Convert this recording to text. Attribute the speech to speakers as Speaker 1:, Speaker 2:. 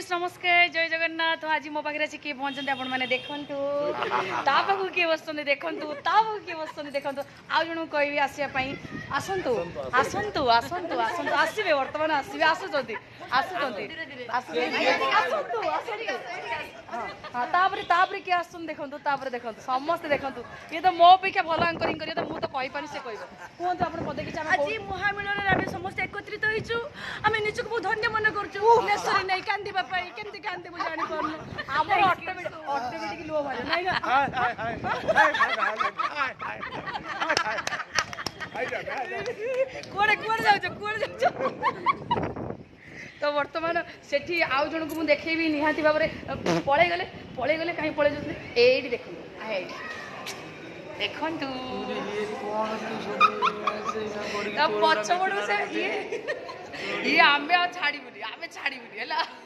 Speaker 1: Friends नमस्कार जय जगन्नाथ आज मो पाखे अच्छी किए पहुंचते आपण मैंने देखु ताकू किए बस देखु ताकू किए बस देखु आउ जन कह आसवाई आसतु आसतु आसतु आसतु आसवे बर्तमान आसवे आसुँच आसतु किए आस देखु देखु समस्ते देखु ये तो मो अपेक्षा भल आंकरिंग कर मुझे तो कहीपर से कह कहतु आप पदे कि आज महामिलन आम समस्त एकत्रित होइछु आम निजक बहुत धन्य मन करूँ भुवनेश्वर नहीं कांदा केमती कांदे मुझे जापार आम अटोमेटिक लुह भर नहीं कौड़े कौड़े जाऊ तो बर्तमान सेठी आउ जन को देखेबी निहाती भाव में पलि गले कहीं पलि जाते ये देखु देखु पछ पड़ू से ये आमे छाड़बूनी आमे छाड़बूनी है।